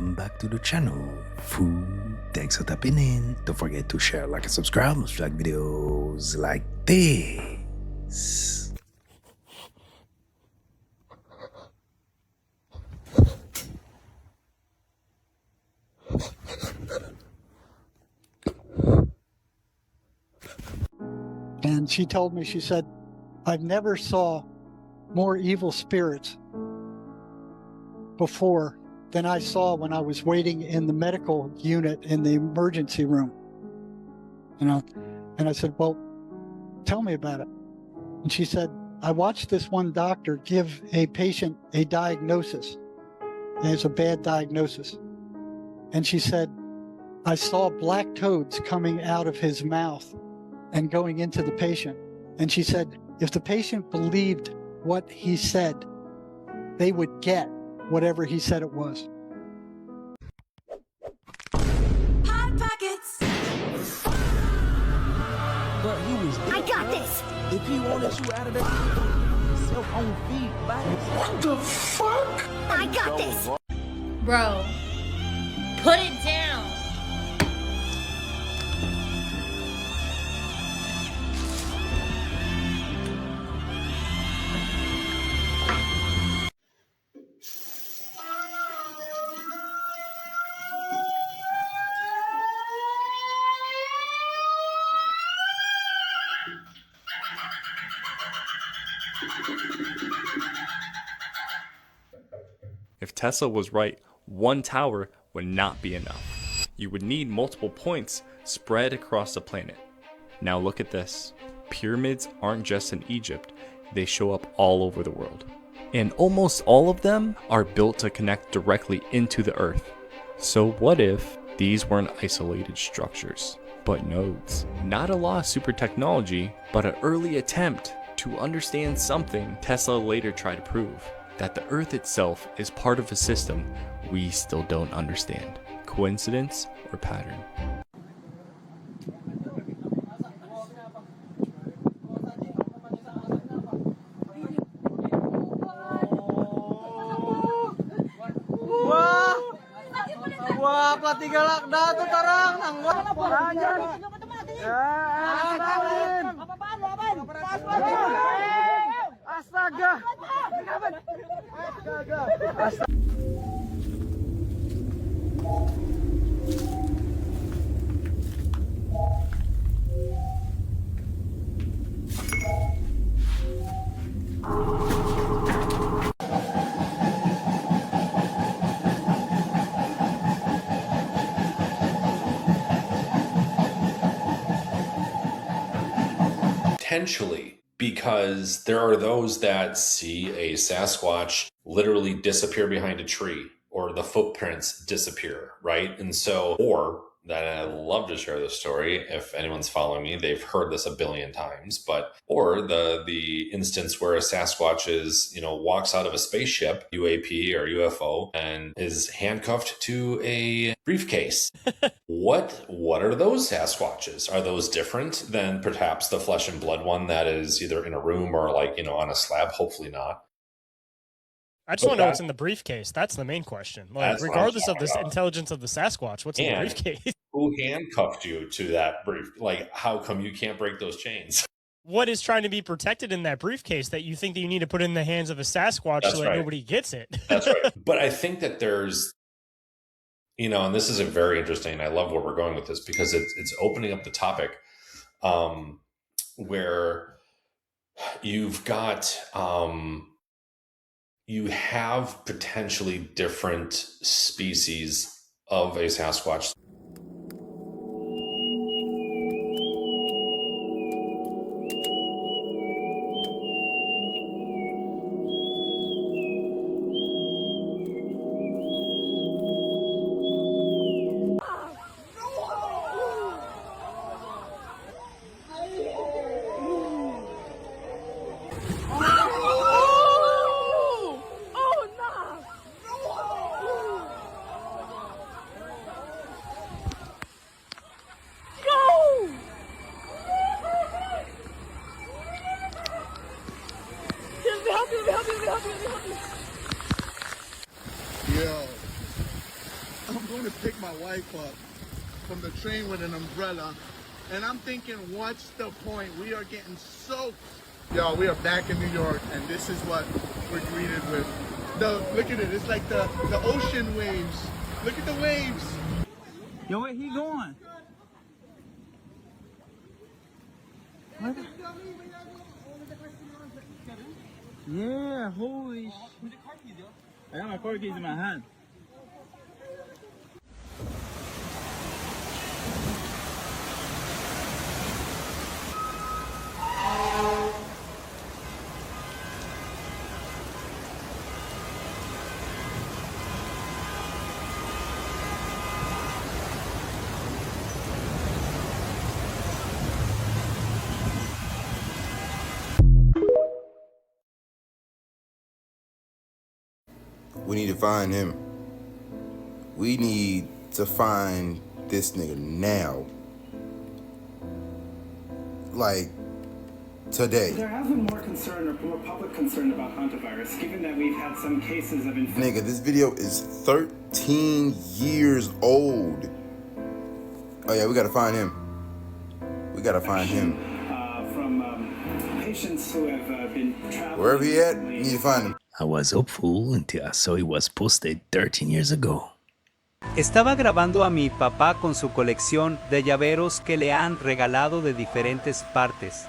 welcome back to the channel. Thanks for tapping in. Don't forget to share, like, and subscribe. Most like videos like this. And she told me, she said, I've never saw more evil spirits before than I saw when I was waiting in the medical unit in the emergency room. And I said, well, tell me about it. And she said, I watched this one doctor give a patient a diagnosis. And it's a bad diagnosis. And she said, I saw black toads coming out of his mouth and going into the patient. And she said, if the patient believed what he said, they would get whatever he said it was. Hot Pockets! But he was dead, I got bro. this! If he wanted you out of there, he put himself on feet by himself. What the fuck? I got this! Bro, put it down. If Tesla was right, one tower would not be enough. You would need multiple points spread across the planet. Now look at this. Pyramids aren't just in Egypt, they show up all over the world. And almost all of them are built to connect directly into the earth. So what if these weren't isolated structures, but nodes? Not a lot of super technology, but an early attempt to understand something Tesla later tried to prove. That the Earth itself is part of a system we still don't understand. Coincidence or pattern? Wah, pelatih galak dah tuh tarang, nanggung. Astaga. Potentially, because there are those that see a Sasquatch literally disappear behind a tree or the footprints disappear, right? And so, or that I love to share this story. If anyone's following me, they've heard this a billion times, but, or the instance where a Sasquatch is, walks out of a spaceship, UAP or UFO, and is handcuffed to a briefcase. What are those Sasquatches? Are those different than perhaps the flesh and blood one that is either in a room or on a slab? Hopefully not. I just want to know what's in the briefcase. That's the main question. Like, regardless of the intelligence of the Sasquatch, what's in the briefcase? Who handcuffed you to that brief? Like, how come you can't break those chains? What is trying to be protected in that briefcase that you think that you need to put in the hands of a Sasquatch so that nobody gets it? That's right. But I think that there's, and this is a very interesting, I love where we're going with this because it's opening up the topic where you've got, you have potentially different species of a Sasquatch. Yo. going to pick my wife up from the train with an umbrella, and I'm thinking, what's the point? We are getting soaked. Y'all, we are back in New York, and this is what we're greeted with. Look at it. It's like the ocean waves. Look at the waves. Yo, where he going? What? Yeah, holy shit. I got my car keys in my hand. We need to find him. We need to find this nigga now. Like, today. There has been more concern or more public concern about hantavirus, given that we've had some cases of infection. Nigga, this video is 13 years old. Oh yeah, we gotta find him. We gotta find him. From patients who have been traveling. Wherever he at, we need to find him. I was hopeful until I saw it was posted 13 years ago. Estaba grabando a mi papá con su colección de llaveros que le han regalado de diferentes partes.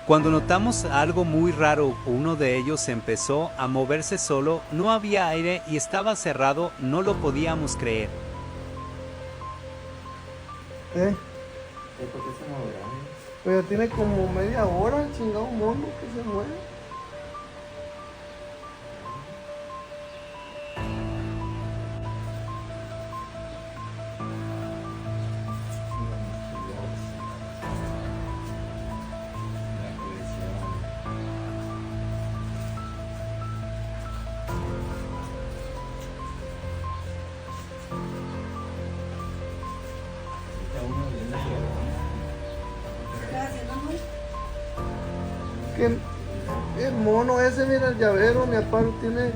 Cuando notamos algo muy raro, uno de ellos empezó a moverse solo, no había aire y estaba cerrado, no lo podíamos creer. ¿Por qué se moverá? Pero tiene como media hora, chingado mono que se mueve. Que el mono ese, mira el llavero, mi papá tiene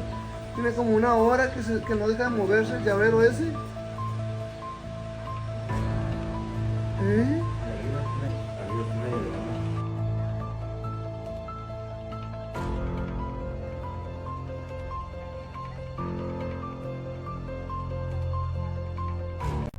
como una hora que no deja de moverse el llavero ese. ¿Eh?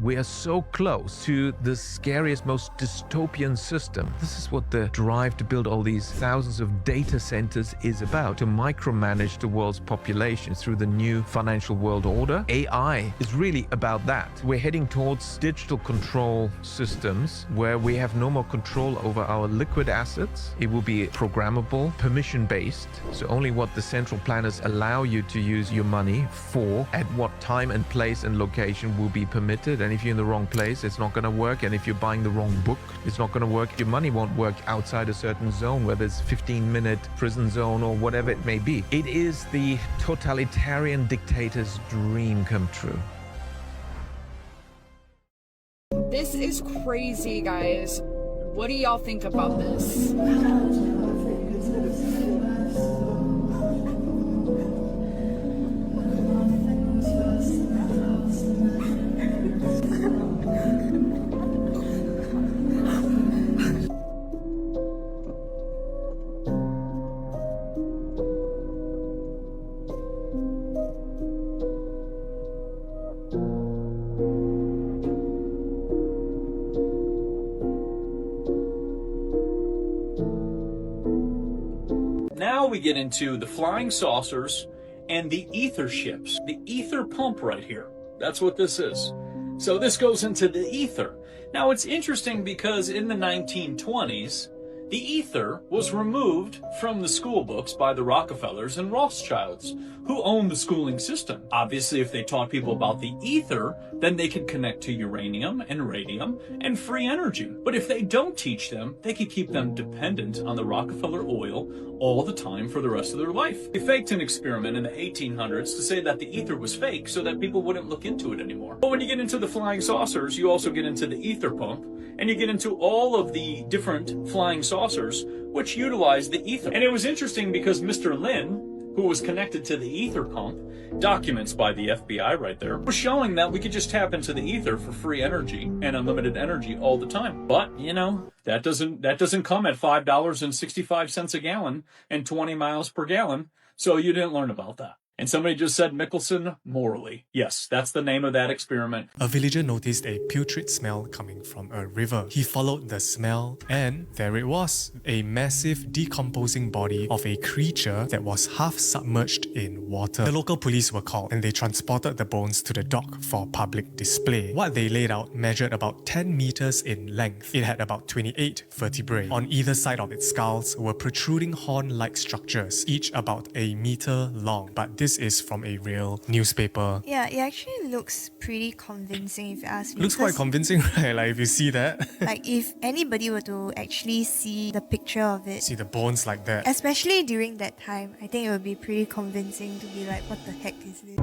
We are so close to the scariest, most dystopian system. This is what the drive to build all these thousands of data centers is about, to micromanage the world's population through the new financial world order. AI is really about that. We're heading towards digital control systems where we have no more control over our liquid assets. It will be programmable, permission-based, so only what the central planners allow you to use your money for, at what time and place and location will be permitted. And if you're in the wrong place, it's not going to work. And if you're buying the wrong book, it's not going to work. Your money won't work outside a certain zone, whether it's 15-minute prison zone or whatever it may be. It is the totalitarian dictator's dream come true. This is crazy, guys. What do y'all think about this? Now we get into the flying saucers and the ether ships. The ether pump right here. That's what this is. So this goes into the ether. Now it's interesting because in the 1920s, the ether was removed from the school books by the Rockefellers and Rothschilds, who owned the schooling system. Obviously, if they taught people about the ether, then they could connect to uranium and radium and free energy. But if they don't teach them, they could keep them dependent on the Rockefeller oil all the time for the rest of their life. They faked an experiment in the 1800s to say that the ether was fake so that people wouldn't look into it anymore. But when you get into the flying saucers, you also get into the ether pump, and you get into all of the different flying saucers which utilize the ether. And it was interesting because Mr. Lin, who was connected to the ether pump, documents by the FBI right there, was showing that we could just tap into the ether for free energy and unlimited energy all the time. But, you know, that doesn't come at $5.65 a gallon and 20 miles per gallon, so you didn't learn about that. And somebody just said Mickelson morally. Yes, that's the name of that experiment. A villager noticed a putrid smell coming from a river. He followed the smell and there it was, a massive decomposing body of a creature that was half submerged in water. The local police were called and they transported the bones to the dock for public display. What they laid out measured about 10 meters in length. It had about 28 vertebrae. On either side of its skulls were protruding horn-like structures, each about a meter long. But this is from a real newspaper. Yeah, it actually looks pretty convincing if you ask me. Looks quite convincing, right? Like if you see that. Like if anybody were to actually see the picture of it. See the bones like that. Especially during that time, I think it would be pretty convincing to be like, what the heck is this?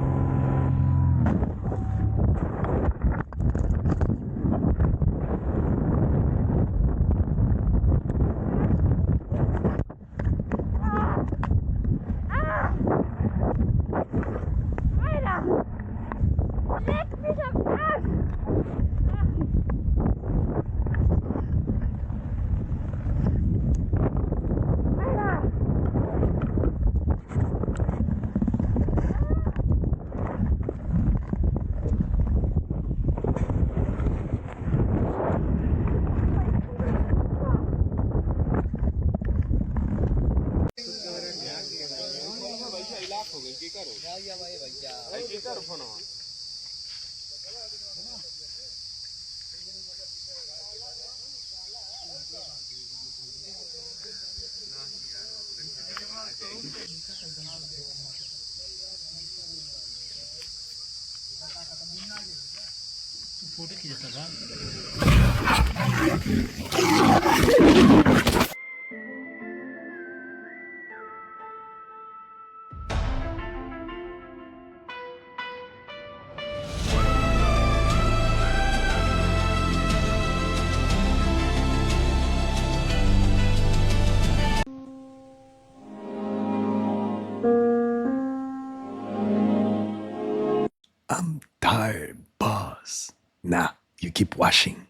I'm tired, boss. Nah, you keep washing.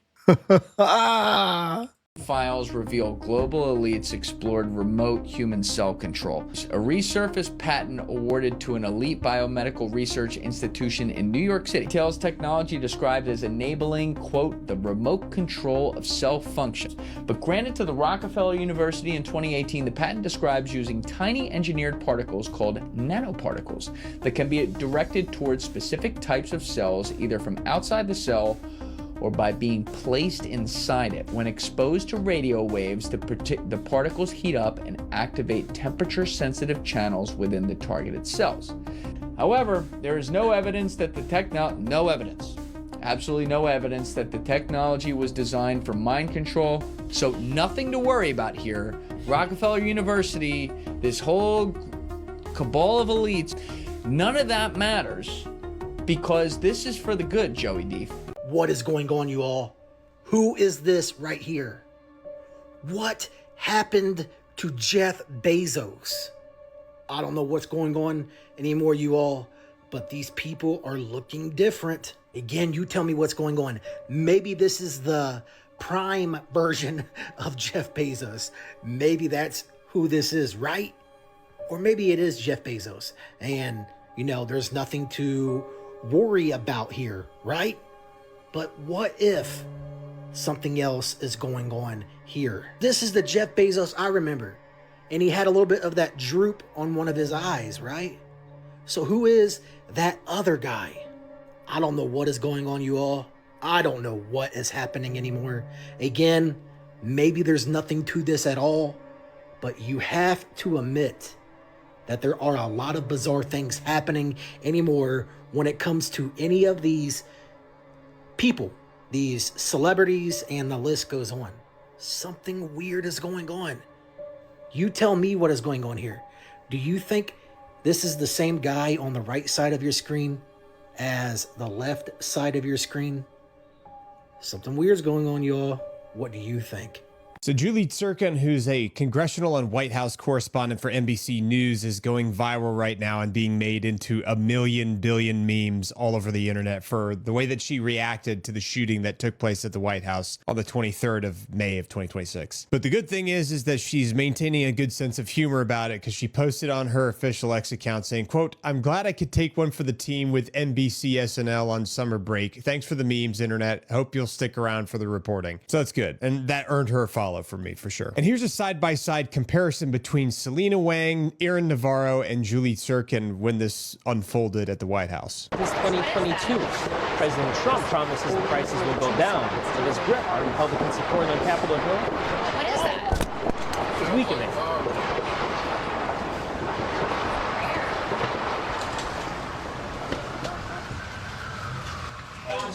Files reveal global elites explored remote human cell control. A resurfaced patent awarded to an elite biomedical research institution in New York City tells technology described as enabling, quote, the remote control of cell function. But granted to the Rockefeller University in 2018, the patent describes using tiny engineered particles called nanoparticles that can be directed towards specific types of cells, either from outside the cell or by being placed inside it. When exposed to radio waves, the particles heat up and activate temperature-sensitive channels within the targeted cells. However, there is no evidence that absolutely no evidence that the technology was designed for mind control, so nothing to worry about here. Rockefeller University, this whole cabal of elites, none of that matters because this is for the good, Joey Deef. What is going on, you all? Who is this right here? What happened to Jeff Bezos? I don't know what's going on anymore, you all, but these people are looking different. Again, you tell me what's going on. Maybe this is the prime version of Jeff Bezos. Maybe that's who this is, right? Or maybe it is Jeff Bezos. And, you know, there's nothing to worry about here, right? But what if something else is going on here? This is the Jeff Bezos I remember. And he had a little bit of that droop on one of his eyes, right? So who is that other guy? I don't know what is going on, you all. I don't know what is happening anymore. Again, maybe there's nothing to this at all. But you have to admit that there are a lot of bizarre things happening anymore when it comes to any of these people, these celebrities, and the list goes on. Something weird is going on. You tell me what is going on here. Do you think this is the same guy on the right side of your screen as the left side of your screen? Something weird is going on, y'all. What do you think? So Julie Tsurkan, who's a congressional and White House correspondent for NBC News, is going viral right now and being made into a billion memes all over the internet for the way that she reacted to the shooting that took place at the White House on the 23rd of May of 2026. But the good thing is that she's maintaining a good sense of humor about it, because she posted on her official X account saying, quote, "I'm glad I could take one for the team with NBC SNL on summer break. Thanks for the memes, internet. Hope you'll stick around for the reporting." So that's good. And that earned her a follow from me for sure. And here's a side-by-side comparison between Selena Wang, Aaron Navarro, and Julie Tsurkan when this unfolded at the White House. This 2022, President Trump promises the prices will go down. So this grip are Republicans supporting on Capitol Hill? What is that? It's weakening.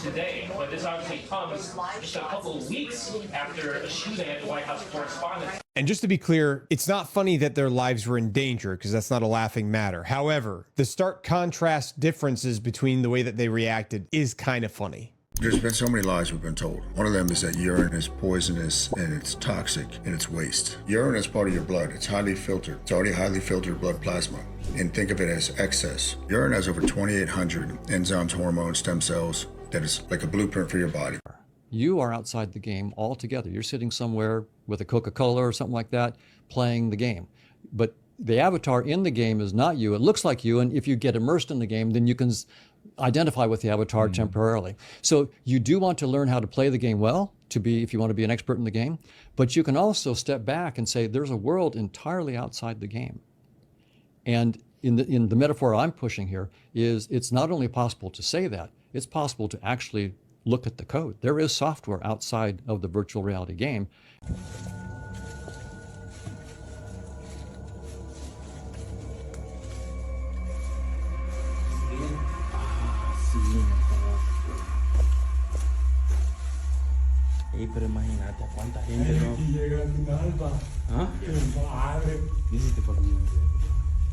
Today, but this obviously comes just a couple of weeks after a shooting at the White House correspondence. And just to be clear, it's not funny that their lives were in danger, because that's not a laughing matter. However, the stark contrast differences between the way that they reacted is kind of funny. There's been so many lies we've been told. One of them is that urine is poisonous and it's toxic and it's waste. Urine is part of your blood. It's highly filtered. It's already highly filtered blood plasma. And think of it as excess. Urine has over 2,800 enzymes, hormones, stem cells. That is like a blueprint for your body. You are outside the game altogether. You're sitting somewhere with a Coca-Cola or something like that, playing the game. But the avatar in the game is not you. It looks like you, and if you get immersed in the game, then you can identify with the avatar temporarily. So you do want to learn how to play the game well, if you want to be an expert in the game, but you can also step back and say, there's a world entirely outside the game. And in the metaphor I'm pushing here is, it's not only possible to say that, it's possible to actually look at the code. There is software outside of the virtual reality game. Pero imagínate cuánta gente no. ¿Ah? Dice por mí.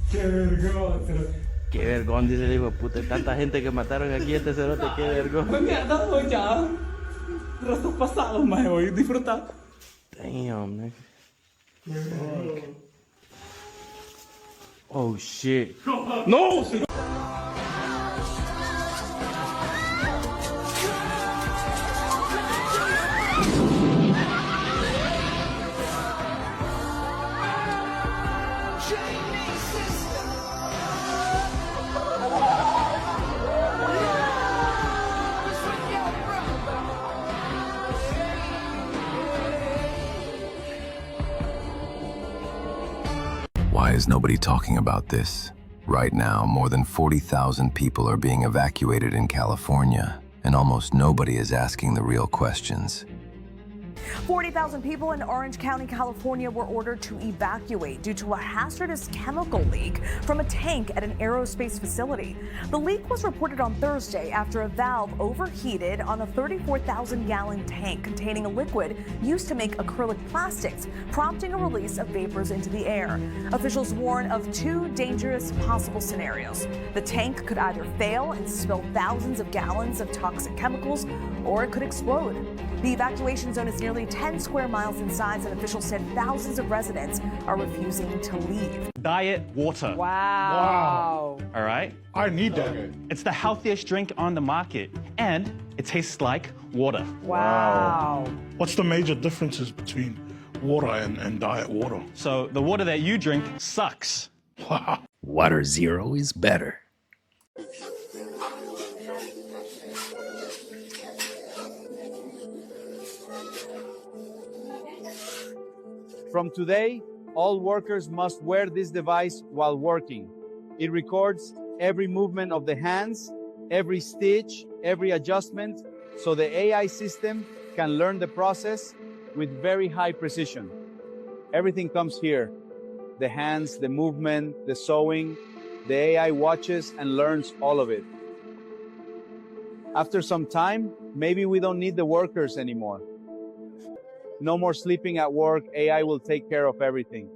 Qué vergüenza. Qué vergón, dice el hijo de puta. Tanta gente que mataron aquí, este cerote, qué vergón. Me queda todo ya. Restos pasados, más voy a disfrutar. Damn, man. Oh shit. No! Why is nobody talking about this? Right now, more than 40,000 people are being evacuated in California, and almost nobody is asking the real questions. 40,000 people in Orange County, California were ordered to evacuate due to a hazardous chemical leak from a tank at an aerospace facility. The leak was reported on Thursday after a valve overheated on a 34,000-gallon tank containing a liquid used to make acrylic plastics, prompting a release of vapors into the air. Officials warn of two dangerous possible scenarios. The tank could either fail and spill thousands of gallons of toxic chemicals, or it could explode. The evacuation zone is nearly 10 square miles in size, and officials said thousands of residents are refusing to leave. Diet water. Wow. All right? I need that. It's the healthiest drink on the market, and it tastes like water. Wow. What's the major differences between water and diet water? So the water that you drink sucks. Water Zero is better. From today, all workers must wear this device while working. It records every movement of the hands, every stitch, every adjustment, so the AI system can learn the process with very high precision. Everything comes here. The hands, the movement, the sewing. The AI watches and learns all of it. After some time, maybe we don't need the workers anymore. No more sleeping at work. AI will take care of everything.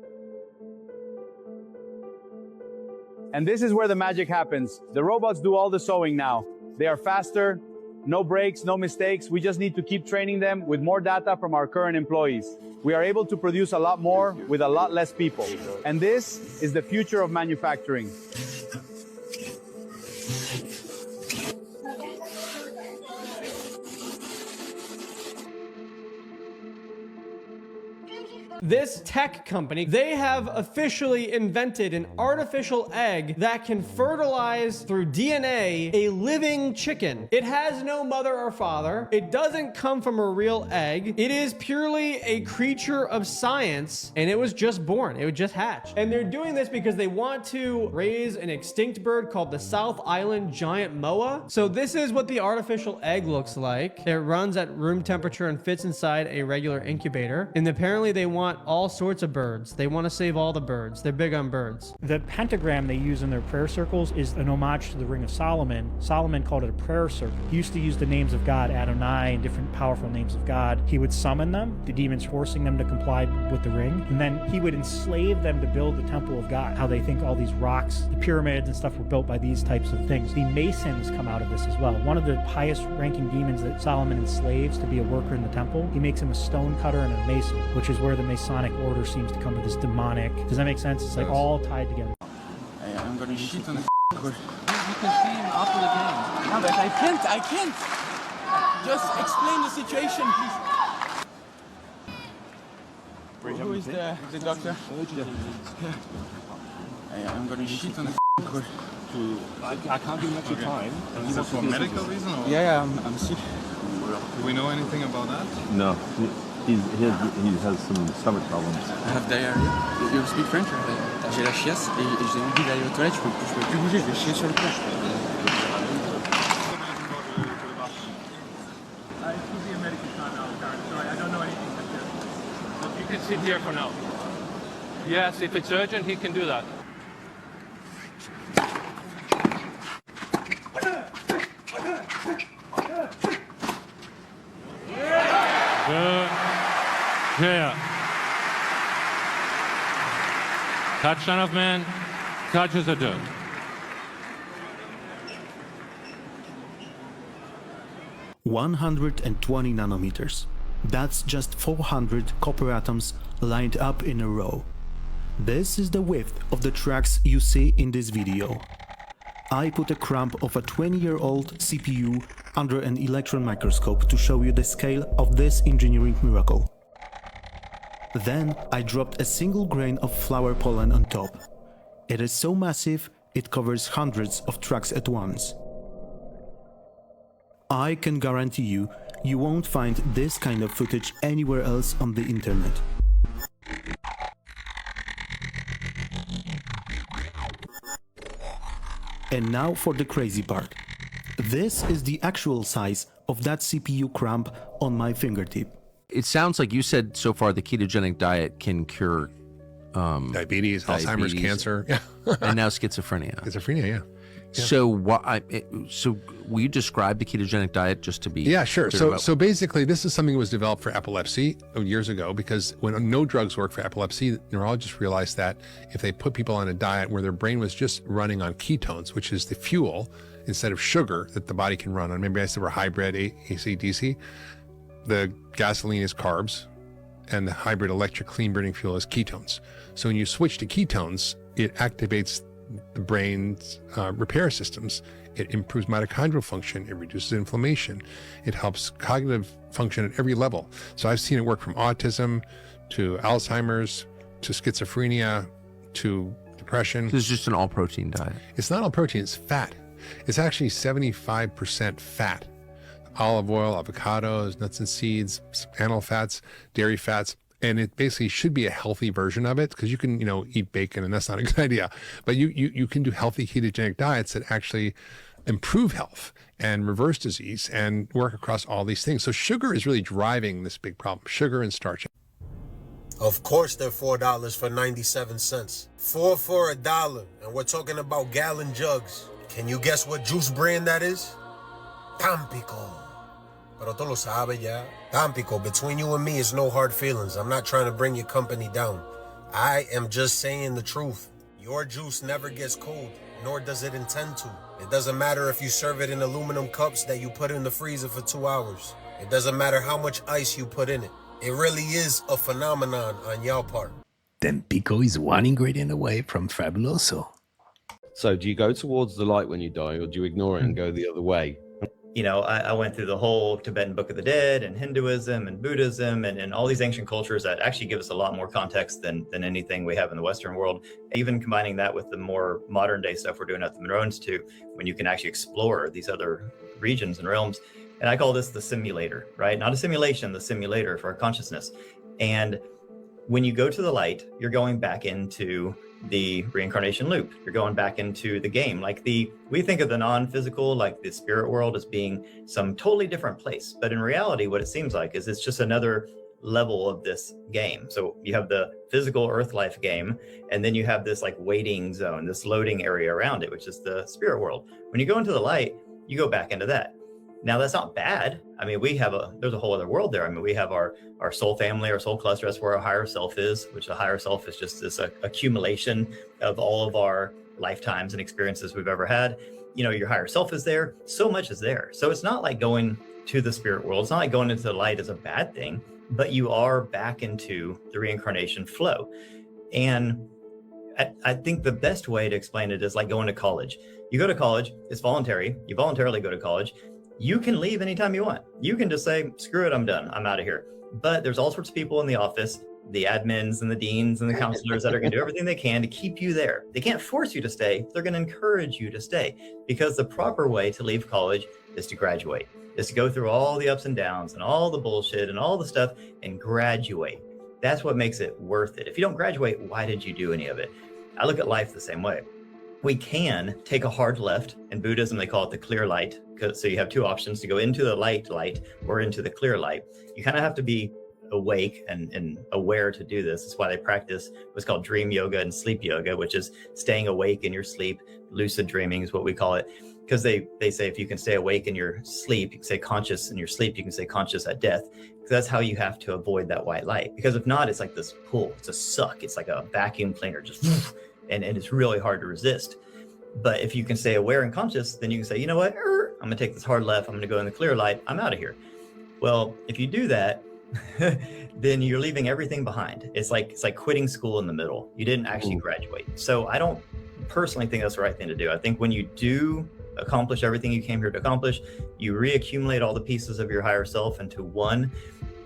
And this is where the magic happens. The robots do all the sewing now. They are faster, No breaks, no mistakes. We just need to keep training them with more data from our current employees. We are able to produce a lot more with a lot less people. And this is the future of manufacturing. This tech company, they have officially invented an artificial egg that can fertilize through DNA a living chicken. It has no mother or father. It doesn't come from a real egg. It is purely a creature of science, and it was just born. It would just hatch. And they're doing this because they want to raise an extinct bird called the South Island giant moa. So this is what the artificial egg looks like. It runs at room temperature and fits inside a regular incubator. And apparently they want all sorts of birds. They want to save all the birds. They're big on birds. The pentagram they use in their prayer circles is an homage to the Ring of Solomon. Solomon called it a prayer circle. He used to use the names of God, Adonai, and different powerful names of God. He would summon them, the demons forcing them to comply with the ring, and then he would enslave them to build the temple of God. How they think all these rocks, the pyramids and stuff were built by these types of things. The Masons come out of this as well. One of the highest ranking demons that Solomon enslaves to be a worker in the temple, he makes him a stone cutter and a mason, which is where the Masonic order seems to come with this demonic. Does that make sense? It's like all tied together. Hey, I'm gonna shit on the court. You can see him after the game. No, but I can't. Just explain the situation, please. Who is the doctor? Hey, I'm gonna shit on the court. I can't give much time. Is it for medical reason or? Yeah, I'm sick. Do we know anything about that? No. He has some stomach problems. I have diarrhea. You speak French? J'ai la chiasse et j'ai envie d'aller aux toilettes, je peux plus bouger, je vais chier sur le plat. It could be a medical timeout, Karen. Sorry, I don't know anything about this. But you can sit here for now. Yes, if it's urgent, he can do that. Good. Yeah. Touchdown of man. Touches the dirt. (120 nanometers). That's just 400 copper atoms lined up in a row. This is the width of the tracks you see in this video. I put a crumb of a 20-year-old CPU under an electron microscope to show you the scale of this engineering miracle. Then I dropped a single grain of flower pollen on top. It is so massive, it covers hundreds of tracks at once. I can guarantee you, you won't find this kind of footage anywhere else on the internet. And now for the crazy part. This is the actual size of that CPU crumb on my fingertip. It sounds like you said so far the ketogenic diet can cure diabetes, Alzheimer's, cancer, and now schizophrenia. Schizophrenia, yeah. So will you describe the ketogenic diet just to be? Yeah, sure. So basically, this is something that was developed for epilepsy years ago, because when no drugs work for epilepsy, neurologists realized that if they put people on a diet where their brain was just running on ketones, which is the fuel instead of sugar that the body can run on. Remember I said we're hybrid AC, DC? The gasoline is carbs, and the hybrid electric clean burning fuel is ketones. So when you switch to ketones, it activates the brain's repair systems. It improves mitochondrial function. It reduces inflammation. It helps cognitive function at every level. So I've seen it work from autism to Alzheimer's to schizophrenia to depression. This is just an all protein diet. It's not all protein, it's fat. It's actually 75% fat. Olive oil, avocados, nuts and seeds, animal fats, dairy fats. And it basically should be a healthy version of it, because you can, eat bacon, and that's not a good idea. But you can do healthy ketogenic diets that actually improve health and reverse disease and work across all these things. So sugar is really driving this big problem, sugar and starch. Of course they're $4 for 97 cents. 4 for $1, and we're talking about gallon jugs. Can you guess what juice brand that is? Tampico. Pero tú lo sabes ya. Tampico, between you and me, it's no hard feelings. I'm not trying to bring your company down. I am just saying the truth. Your juice never gets cold, nor does it intend to. It doesn't matter if you serve it in aluminum cups that you put in the freezer for 2 hours. It doesn't matter how much ice you put in it. It really is a phenomenon on y'all part. Tampico is one ingredient away from Fabuloso. So do you go towards the light when you die, or do you ignore it and go the other way? You know, I went through the whole Tibetan Book of the Dead and Hinduism and Buddhism and all these ancient cultures that actually give us a lot more context than anything we have in the Western world. Even combining that with the more modern day stuff we're doing at the Monroe Institute, when you can actually explore these other regions and realms. And I call this the simulator, right? Not a simulation, the simulator for our consciousness. And when you go to the light, you're going back into the reincarnation loop. You're going back into the game. We think of the non-physical, like the spirit world, as being some totally different place. But in reality, what it seems like is it's just another level of this game. So you have the physical earth life game, and then you have this like waiting zone, this loading area around it, which is the spirit world. When you go into the light, you go back into that. Now that's not bad. I mean, there's a whole other world there. I mean, we have our soul family, our soul cluster. That's where our higher self is, which the higher self is just this accumulation of all of our lifetimes and experiences we've ever had. You know, your higher self is there. So much is there. So it's not like going to the spirit world. It's not like going into the light is a bad thing, but you are back into the reincarnation flow. And I think the best way to explain it is like going to college. You go to college, it's voluntary. You voluntarily go to college. You can leave anytime you want. You can just say, screw it, I'm done. I'm out of here. But there's all sorts of people in the office, the admins and the deans and the counselors that are going to do everything they can to keep you there. They can't force you to stay. They're going to encourage you to stay, because the proper way to leave college is to graduate, is to go through all the ups and downs and all the bullshit and all the stuff and graduate. That's what makes it worth it. If you don't graduate, why did you do any of it? I look at life the same way. We can take a hard left. In Buddhism, they call it the clear light. So you have two options to go into the light or into the clear light. You kind of have to be awake and aware to do this. That's why they practice what's called dream yoga and sleep yoga, which is staying awake in your sleep. Lucid dreaming is what we call it. Because they say if you can stay awake in your sleep, you can stay conscious in your sleep, you can stay conscious at death. Because that's how you have to avoid that white light. Because if not, it's like this pull. It's a suck. It's like a vacuum cleaner, just and it's really hard to resist. But if you can stay aware and conscious, then you can say, you know what, I'm gonna take this hard left, I'm gonna go in the clear light, I'm out of here. Well, if you do that, then you're leaving everything behind. It's like quitting school in the middle. You didn't actually graduate. So I don't personally think that's the right thing to do. I think when you do accomplish everything you came here to accomplish, you reaccumulate all the pieces of your higher self into one,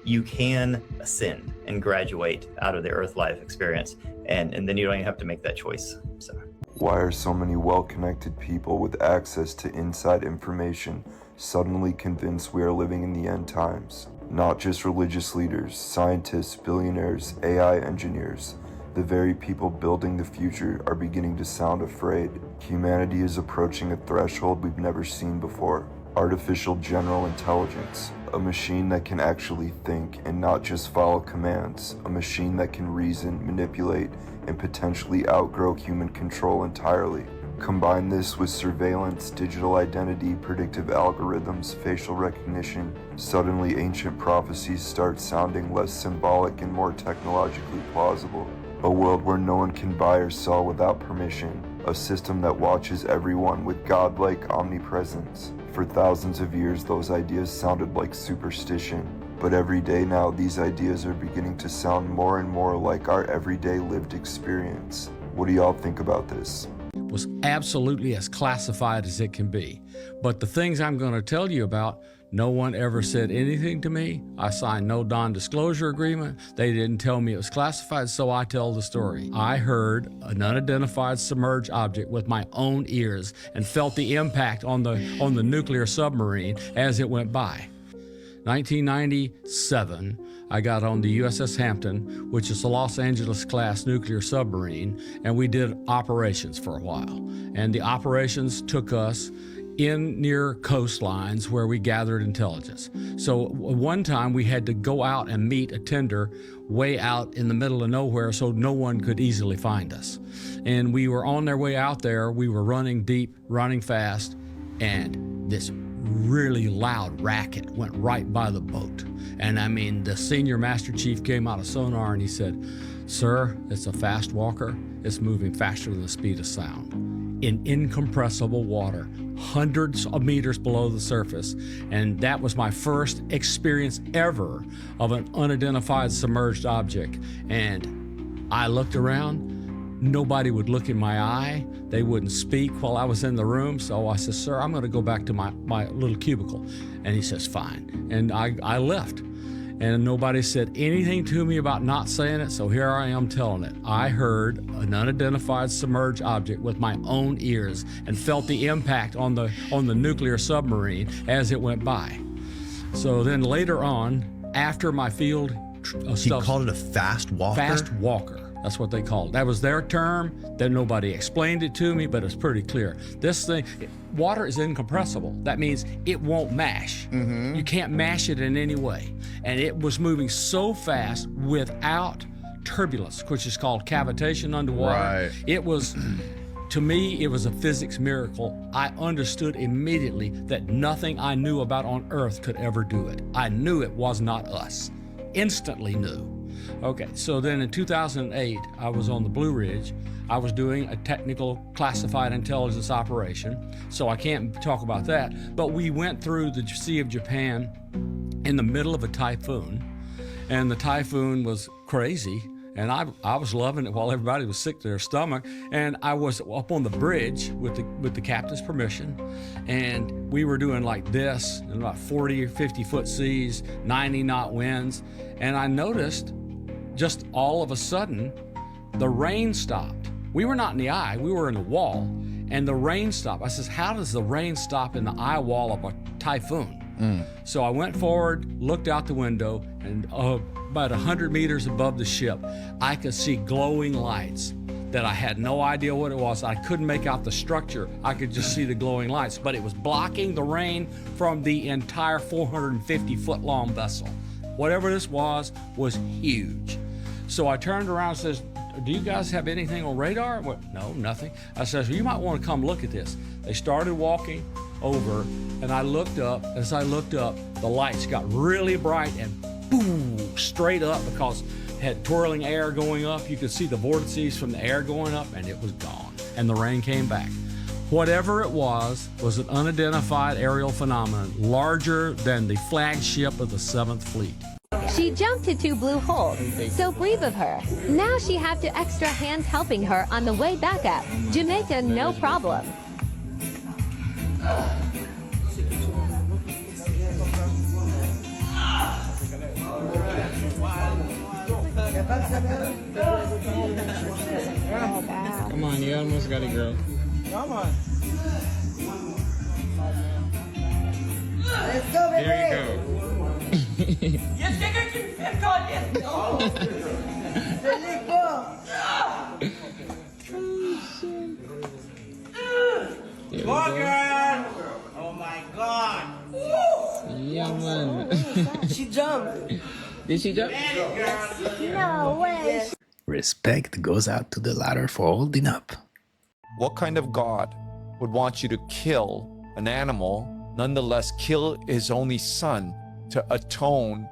you can ascend and graduate out of the earth life experience. And then you don't even have to make that choice. So. Why are so many well-connected people with access to inside information suddenly convinced we are living in the end times? Not just religious leaders, scientists, billionaires, AI engineers. The very people building the future are beginning to sound afraid. Humanity is approaching a threshold we've never seen before. Artificial general intelligence. A machine that can actually think and not just follow commands. A machine that can reason, manipulate, and potentially outgrow human control entirely. Combine this with surveillance, digital identity, predictive algorithms, facial recognition. Suddenly ancient prophecies start sounding less symbolic and more technologically plausible. A world where no one can buy or sell without permission. A system that watches everyone with godlike omnipresence. For thousands of years, those ideas sounded like superstition. But every day now, these ideas are beginning to sound more and more like our everyday lived experience. What do y'all think about this? Was absolutely as classified as it can be. But the things I'm going to tell you about, no one ever said anything to me. I signed no non-disclosure agreement. They didn't tell me it was classified, so I tell the story. I heard an unidentified submerged object with my own ears and felt the impact on the nuclear submarine as it went by. 1997, I got on the USS Hampton, which is a Los Angeles class nuclear submarine, and we did operations for a while. And the operations took us in near coastlines where we gathered intelligence. So one time we had to go out and meet a tender way out in the middle of nowhere so no one could easily find us. And we were on their way out there, we were running deep, running fast, and this really loud racket went right by the boat. And I mean, the senior master chief came out of sonar and he said, Sir, it's a fast walker. It's moving faster than the speed of sound. In incompressible water, hundreds of meters below the surface. And that was my first experience ever of an unidentified submerged object. And I looked around. Nobody would look in my eye. They wouldn't speak while I was in the room. So I said, sir, I'm going to go back to my little cubicle. And he says, fine. And I left. And nobody said anything to me about not saying it, so here I am telling it. I heard an unidentified submerged object with my own ears and felt the impact on the nuclear submarine as it went by. So then later on, after my field stuff... He called it a fast walker? Fast walker. That's what they called it. That was their term. Then nobody explained it to me, but it's pretty clear. This thing, water is incompressible. That means it won't mash. You can't mash it in any way. And it was moving so fast without turbulence, which is called cavitation underwater. Right. It was, to me, it was a physics miracle. I understood immediately that nothing I knew about on Earth could ever do it. I knew it was not us. Instantly knew. Okay, so then in 2008, I was on the Blue Ridge. I was doing a technical classified intelligence operation, so I can't talk about that. But we went through the Sea of Japan in the middle of a typhoon, and the typhoon was crazy, and I was loving it while everybody was sick to their stomach. And I was up on the bridge with the captain's permission, and we were doing like this, in about 40 or 50 foot seas, 90 knot winds, and I noticed just all of a sudden, the rain stopped. We were not in the eye, we were in the wall, and the rain stopped. I says, how does the rain stop in the eye wall of a typhoon? So I went forward, looked out the window, and about 100 meters above the ship, I could see glowing lights that I had no idea what it was. I couldn't make out the structure. I could just see the glowing lights, but it was blocking the rain from the entire 450-foot long vessel. Whatever this was huge. So I turned around and says, do you guys have anything on radar? Well, no, nothing. I says, well, you might want to come look at this. They started walking over, and I looked up. As I looked up, the lights got really bright and boom, straight up, because it had twirling air going up. You could see the vortices from the air going up, and it was gone. And the rain came back. Whatever it was an unidentified aerial phenomenon larger than the flagship of the 7th Fleet. She jumped to 2 blue holes. So brave of her. Now she have 2 extra hands helping her on the way back up. Jamaica, no problem. Come on, you almost got it, girl. Come on. Let's go, baby. There you go. Yes, Go on, girl. Oh my God. Yeah, man. She jumped. Did she jump? No way. Respect goes out to the latter for holding up. What kind of God would want you to kill an animal, nonetheless kill his only son to atone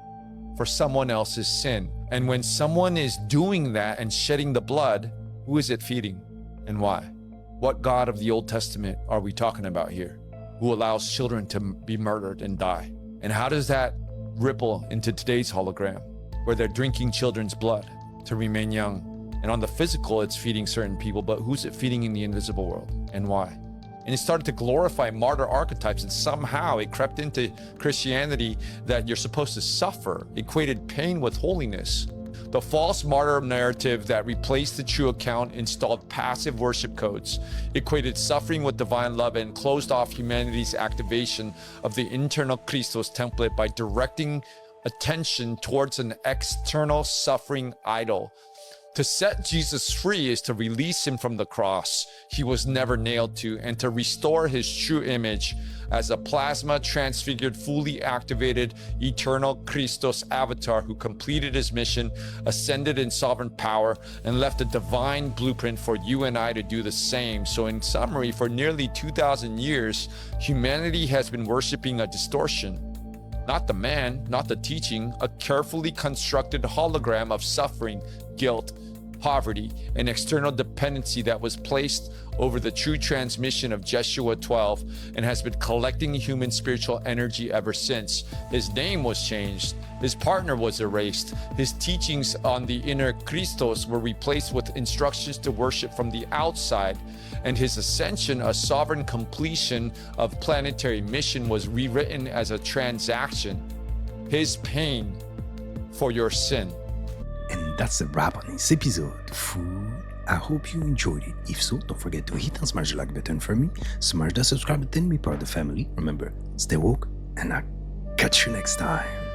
for someone else's sin? And when someone is doing that and shedding the blood, who is it feeding and why? What God of the Old Testament are we talking about here, who allows children to be murdered and die? And how does that ripple into today's hologram, where they're drinking children's blood to remain young? And on the physical, it's feeding certain people, but who's it feeding in the invisible world and why? And it started to glorify martyr archetypes, and somehow it crept into Christianity that you're supposed to suffer, equated pain with holiness. The false martyr narrative that replaced the true account installed passive worship codes, equated suffering with divine love, and closed off humanity's activation of the internal Christos template by directing attention towards an external suffering idol. To set Jesus free is to release him from the cross he was never nailed to, and to restore his true image as a plasma transfigured, fully activated, eternal Christos avatar who completed his mission, ascended in sovereign power, and left a divine blueprint for you and I to do the same. So in summary, for nearly 2,000 years, humanity has been worshiping a distortion. Not the man, not the teaching, a carefully constructed hologram of suffering, guilt, poverty, and external dependency that was placed over the true transmission of Jeshua 12 and has been collecting human spiritual energy ever since. His name was changed, his partner was erased, his teachings on the inner Christos were replaced with instructions to worship from the outside, and his ascension, a sovereign completion of planetary mission, was rewritten as a transaction. His pain for your sin. And that's a wrap on this episode. Fool. I hope you enjoyed it. If so, don't forget to hit and smash the like button for me, smash the subscribe button, be part of the family. Remember, stay woke, and I'll catch you next time.